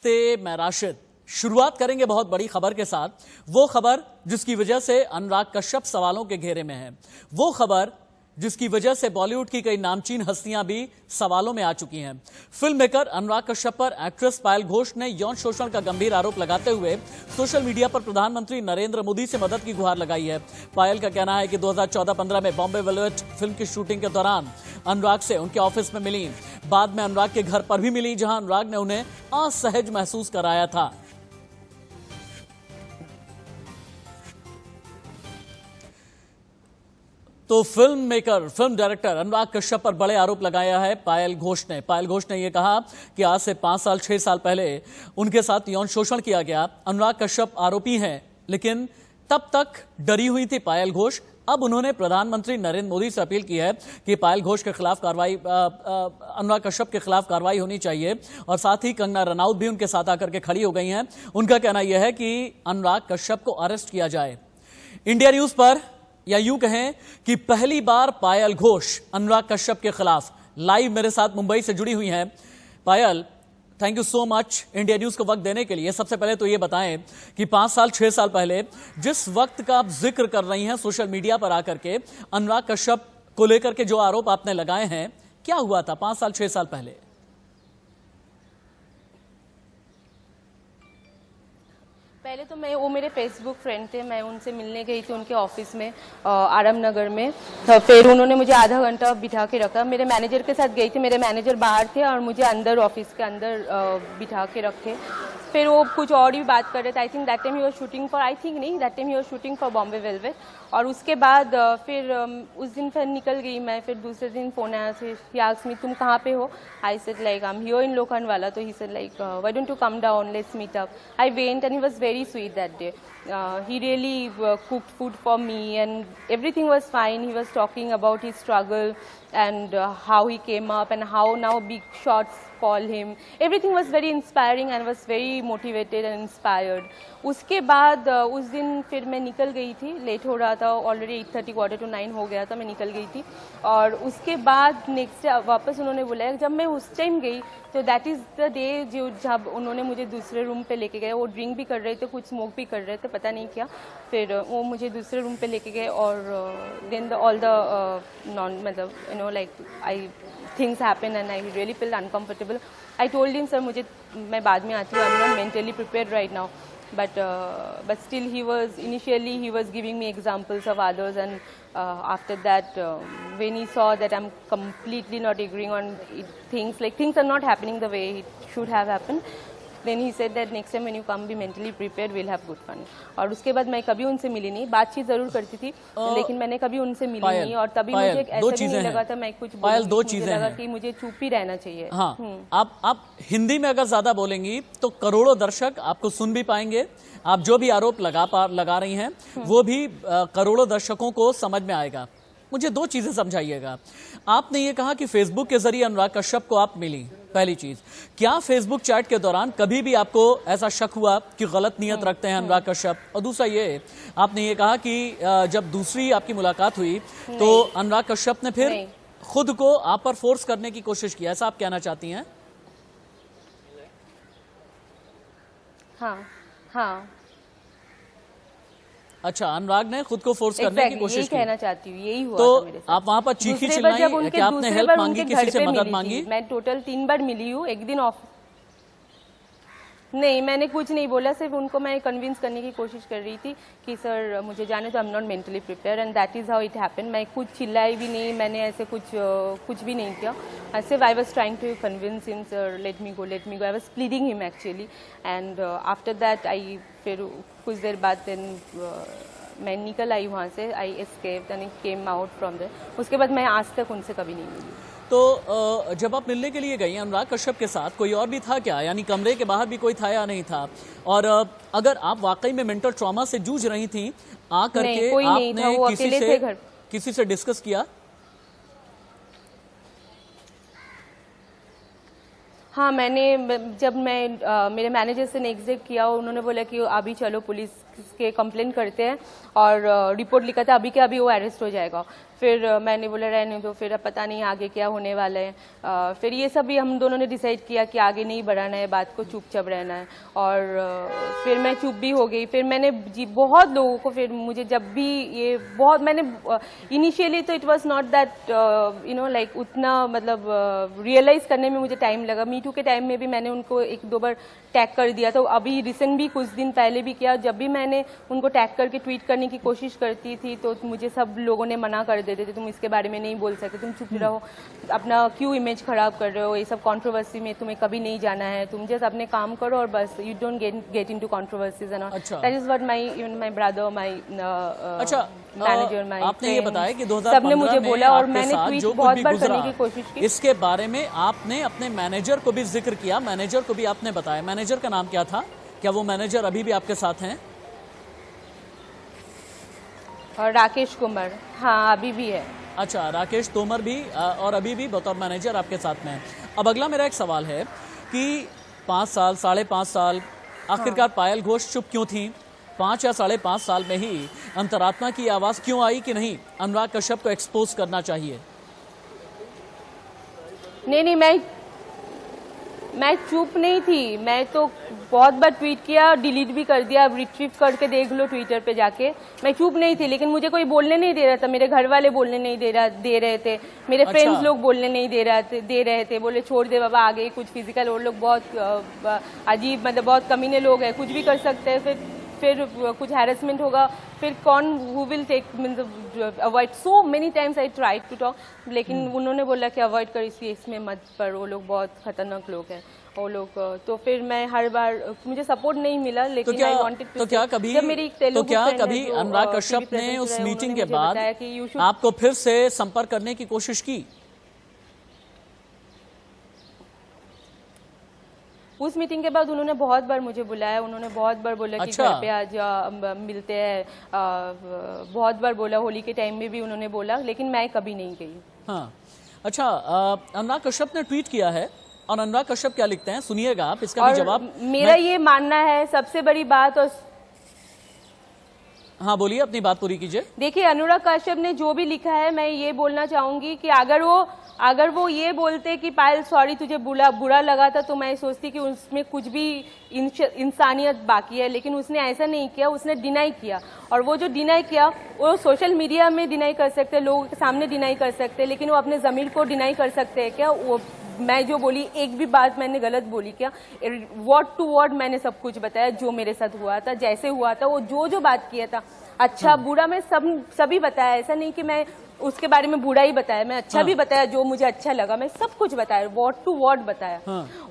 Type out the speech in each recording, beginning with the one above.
मैं राशिद शुरुआत करेंगे बहुत बड़ी खबर के साथ। वो खबर जिसकी वजह से अनुराग कश्यप सवालों के घेरे में है, वो खबर जिसकी वजह से बॉलीवुड की कई नामचीन हस्तियां भी सवालों में आ चुकी हैं। फिल्म मेकर अनुराग कश्यप पर एक्ट्रेस पायल घोष ने यौन शोषण का गंभीर आरोप लगाते हुए सोशल मीडिया पर प्रधानमंत्री नरेंद्र मोदी से मदद की गुहार लगाई है। पायल का कहना है कि 2014-15 में बॉम्बे वेलवेट फिल्म की शूटिंग के दौरान अनुराग से उनके ऑफिस में मिली, बाद में अनुराग के घर पर भी मिली, जहां अनुराग ने उन्हें असहज महसूस कराया था। तो film maker, film director Anurag Kashyap पर बड़े आरोप लगाया है पायल घोष ने। पायल घोष ने यह कहा कि आज से 5 साल 6 साल पहले उनके साथ यौन शोषण किया गया। अनुराग कश्यप आरोपी हैं, लेकिन तब तक डरी हुई थी पायल घोष। अब उन्होंने प्रधानमंत्री नरेंद्र मोदी से अपील की है कि पायल घोष के खिलाफ कार्रवाई, अनुराग कश्यप के खिलाफ कार्रवाई होनी चाहिए। और साथ ही कंगना रनौत भी उनके साथ आकर के खड़ी हो गई हैं। उनका कहना यह है कि अनुराग कश्यप को अरेस्ट किया जाए। इंडिया न्यूज पर, या यूं कहें कि पहली बार पायल घोष अनुराग कश्यप के खिलाफ लाइव मेरे साथ मुंबई से जुड़ी हुई हैं। Payal, thank you so much India News को वक्त देने के लिए। सबसे पहले तो ये बताएं कि 5 साल 6 साल पहले जिस वक्त का आप जिक्र कर रही हैं सोशल मीडिया पर आकर के, अनुराग कश्यप को लेकर के जो आरोप आपने लगाए हैं, क्या हुआ था 5 साल 6 साल पहले? पहले तो वो मेरे फेसबुक फ्रेंड थे। मैं उनसे मिलने गई थी उनके ऑफिस में आराम नगर में। तो फिर उन्होंने मुझे आधा घंटा बिठा के रखा। मेरे मैनेजर के साथ गई थी, मेरे मैनेजर बाहर थे और मुझे अंदर ऑफिस के अंदर बिठा के रखे। फिर वो कुछ और भी बात कर रहे थे। I think that time he was shooting for, I think नहीं, that time he was shooting for Bombay Velvet. और उसके बाद फिर उस दिन फिर निकल गई मैं। फिर दूसरे दिन फोन आया से, ही आस्क्ड मी तुम कहाँ पे हो? I said like I am here in Lokhandwala. तो he said like why don't you come down, let's meet up. I went and he was very sweet that day. He really cooked food for me and everything was fine. He was talking about his struggle and how he came up and how now big shots call him. Everything was very inspiring and was very motivated and inspired. उसके बाद उस दिन फिर मैं निकल गई थी, late हो रहा था ऑलरेडी, 8:30 8:45 हो गया था, मैं निकल गई थी। और उसके बाद नेक्स्ट डे वापस उन्होंने बुलाया। जब मैं उस टाइम गई तो दैट इज़ द डे जो जब उन्होंने मुझे दूसरे रूम पे लेके गए। वो ड्रिंक भी कर रहे थे, कुछ स्मोक भी कर रहे थे, पता नहीं क्या। फिर वो मुझे दूसरे रूम पे लेके गए और देन ऑल द नॉन, मतलब you know like I things happen and I really feel uncomfortable. I told him sir मुझे, मैं बाद में आती हूँ, I am not mentally prepared right now. But still he was, initially he was giving me examples of others, and after that when he saw that I'm completely not agreeing on things, like things are not happening the way it should have happened, then he said that next time when you come be mentally prepared, we'll have good fun. और उसके बाद मैं कभी उनसे मिली नहीं, बातचीत जरूर करती थी लेकिन मैंने कभी उनसे मिली नहीं। और तभी मुझे ऐसा भी नहीं लगा था मैं कुछ बोलूं, दो मुझे चीजें लगा कि मुझे चुप ही रहना चाहिए। हाँ, आप हिंदी में अगर ज्यादा बोलेंगी तो करोड़ों दर्शक आपको सुन भी पाएंगे। आप जो भी आरोप लगा रही हैं वो भी करोड़ों दर्शकों को समझ में आएगा। मुझे 2 चीजें समझाइएगा। आपने ये कहा कि फेसबुक के जरिए अनुराग कश्यप को आप मिली, पहली चीज, क्या फेसबुक चैट के दौरान कभी भी आपको ऐसा शक हुआ कि गलत नियत रखते हैं अनुराग कश्यप? और दूसरा ये, आपने ये कहा कि जब दूसरी आपकी मुलाकात हुई तो अनुराग कश्यप ने फिर खुद को आप पर फोर्स करने की कोशिश की, ऐसा आप कहना चाहती हैं? हाँ हाँ, अच्छा, अनुराग ने खुद को फोर्स करने की कोशिश की, कहना चाहती हूँ, यही हुआ तो था मेरे साथ। आप वहां पर चीखी चिल्लाई, क्या आपने हेल्प मांगी, किसी से मदद मांगी? मैं टोटल 3 बार मिली हूँ। एक दिन ऑफ नहीं, मैंने कुछ नहीं बोला, सिर्फ उनको मैं कन्विंस करने की कोशिश कर रही थी कि सर मुझे जाने तो, I am not mentally prepare, and that is how it happen. मैं कुछ चिल्लाई भी नहीं, मैंने ऐसे कुछ भी नहीं किया। सिर्फ I was trying to convince him, sir let me go, I was pleading him actually. And after that I, फिर कुछ देर बाद देन मैं निकल आई वहाँ से, I escaped and came out from there. उसके बाद मैं आज तक उनसे कभी नहीं मिली। तो जब आप मिलने के लिए गई अनुराग कश्यप के साथ, कोई और भी था क्या? यानी कमरे के बाहर भी कोई था या नहीं था? और अगर आप वाकई में मेंटल ट्रॉमा से जूझ रही थी, आकर के आपने किसी से डिस्कस किया? हाँ, जब मैं मेरे मैनेजर से नेक्स्ट डे किया, उन्होंने बोला कि अभी चलो पुलिस के कंप्लेंट करते हैं और रिपोर्ट लिखा था अभी के अभी वो अरेस्ट हो जाएगा। फिर मैंने बोला रहने दो, फिर अब पता नहीं आगे क्या होने वाला है। फिर ये सब भी हम दोनों ने डिसाइड किया कि आगे नहीं बढ़ाना है, बात को चुपचाप रहना है। और फिर मैं चुप भी हो गई। फिर मैंने बहुत लोगों को, फिर मुझे जब भी ये बहुत मैंने इनिशियली तो it was not that like उतना मतलब रियलाइज करने में मुझे टाइम लगा। मीटू के टाइम में भी मैंने उनको 1-2 बार टैग कर दिया। तो अभी रिसेंट भी कुछ दिन पहले भी किया, जब भी मैंने उनको टैग करके ट्वीट करने की कोशिश करती थी तो मुझे सब लोगों ने मना कर देते थे, तुम इसके बारे में नहीं बोल सकते, तुम चुप रहो, अपना क्यों इमेज खराब कर रहे हो, ये सब कंट्रोवर्सी में तुम्हें कभी नहीं जाना है, तुम जस्ट अपने काम करो और बस you don't get into controversies and that is what my brother, my manager, my आपने ये बताया कि 2015 सबने मुझे बोला और मैंने ट्वीट बहुत बार करने की कोशिश की। इसके बारे में आपने अपने मैनेजर को भी जिक्र किया, मैनेजर को भी आपने बताया। मैनेजर का नाम क्या था? क्या वो मैनेजर अभी भी आपके साथ हैं? राकेश कुमार, हाँ अभी भी है। अच्छा, राकेश तोमर भी और अभी भी बतौर मैनेजर आपके साथ में है। अब अगला मेरा एक सवाल है कि 5 साल 5.5 साल आखिरकार पायल घोष चुप क्यों थी? 5 या 5.5 साल में ही अंतरात्मा की आवाज क्यों आई कि नहीं, अनुराग कश्यप को एक्सपोज करना चाहिए? नहीं, मैं चुप नहीं थी। मैं तो बहुत बार ट्वीट किया, डिलीट भी कर दिया, रिट्रीव करके देख लो ट्विटर पे जाके। मैं चुप नहीं थी, लेकिन मुझे कोई बोलने नहीं दे रहा था। मेरे घर वाले बोलने नहीं दे रहे थे, मेरे फ्रेंड्स लोग बोलने नहीं दे रहे थे। बोले छोड़ दे बाबा, आगे कुछ फिजिकल, और लोग बहुत अजीब, मतलब बहुत कमीने लोग हैं, कुछ भी कर सकते हैं, फिर कुछ हैरेसमेंट होगा, फिर कौन who will take avoid. So many times I tried to talk, लेकिन उन्होंने बोला कि अवॉइड कर, इसमें मत पर, वो लोग बहुत खतरनाक लोग हैं वो लोग। तो फिर मैं हर बार, मुझे सपोर्ट नहीं मिला, लेकिन आई वांटेड टू। तो क्या कभी अनुराग कश्यप ने उस मीटिंग के बाद आपको फिर से संपर्क करने की कोशिश की? उस मीटिंग के बाद उन्होंने बहुत बार मुझे बुलाया, उन्होंने बहुत बार बोला कि घर पे आज मिलते हैं, बहुत बार बोला, होली के टाइम में भी उन्होंने बोला, लेकिन मैं कभी नहीं गई। हाँ, अच्छा, अनुराग कश्यप ने ट्वीट किया है और अनुराग कश्यप क्या लिखते हैं सुनिएगा आप, इसका भी जवाब। मेरा ये मानना है सबसे बड़ी बात, और हाँ बोलिए, अपनी बात पूरी कीजिए। देखिए, अनुराग कश्यप ने जो भी लिखा है, मैं ये बोलना चाहूंगी कि अगर वो ये बोलते कि पायल सॉरी तुझे बुरा लगा था, तो मैं सोचती कि उसमें कुछ भी इंसानियत बाकी है, लेकिन उसने ऐसा नहीं किया, उसने डिनाई किया। और वो जो डिनाई किया, वो सोशल मीडिया में डिनाई कर सकते हैं, लोगों के सामने डिनाई कर सकते हैं, लेकिन वो अपने ज़मीर को डिनाई कर सकते हैं क्या? वो मैं जो बोली, एक भी बात मैंने गलत बोली क्या? वर्ड टू वर्ड मैंने सब कुछ बताया जो मेरे साथ हुआ था, जैसे हुआ था, वो जो बात किया था, अच्छा बुरा मैं सभी बताया। ऐसा नहीं कि मैं उसके बारे में बुरा ही बताया, मैं अच्छा भी बताया, जो मुझे अच्छा लगा मैं सब कुछ बताया, वर्ड टू वर्ड बताया।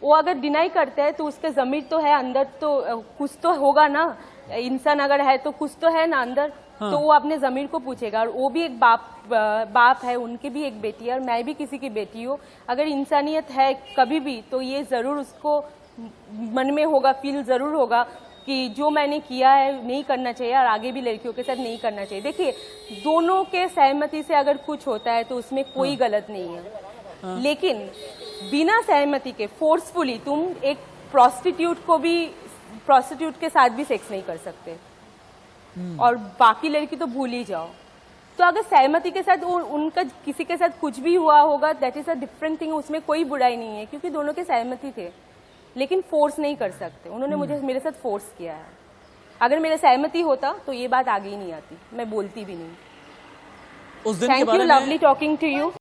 वो अगर डिनाई करता है तो उसके जमीर तो है, अंदर तो कुछ तो होगा ना, इंसान अगर है तो कुछ तो है ना अंदर। तो वो अपने जमीर को पूछेगा, और वो भी एक बाप है, उनकी भी एक बेटी है, और मैं भी किसी की बेटी हूँ। अगर इंसानियत है कभी भी, तो ये जरूर उसको मन में होगा, फील जरूर होगा कि जो मैंने किया है नहीं करना चाहिए, और आगे भी लड़कियों के साथ नहीं करना चाहिए। देखिए, दोनों के सहमति से अगर कुछ होता है तो उसमें कोई गलत नहीं है, लेकिन बिना सहमति के फोर्सफुली तुम एक प्रोस्टिट्यूट के साथ भी सेक्स नहीं कर सकते, और बाकी लड़की तो भूल ही जाओ। तो अगर सहमति के साथ उनका किसी के साथ कुछ भी हुआ होगा, that is a different thing, उसमें कोई बुराई नहीं है, क्योंकि दोनों के सहमति थे, लेकिन फोर्स नहीं कर सकते। उन्होंने मेरे साथ फोर्स किया है। अगर मेरा सहमति होता तो ये बात आगे ही नहीं आती, मैं बोलती भी नहीं। उस दिन के thank you, lovely talking to you.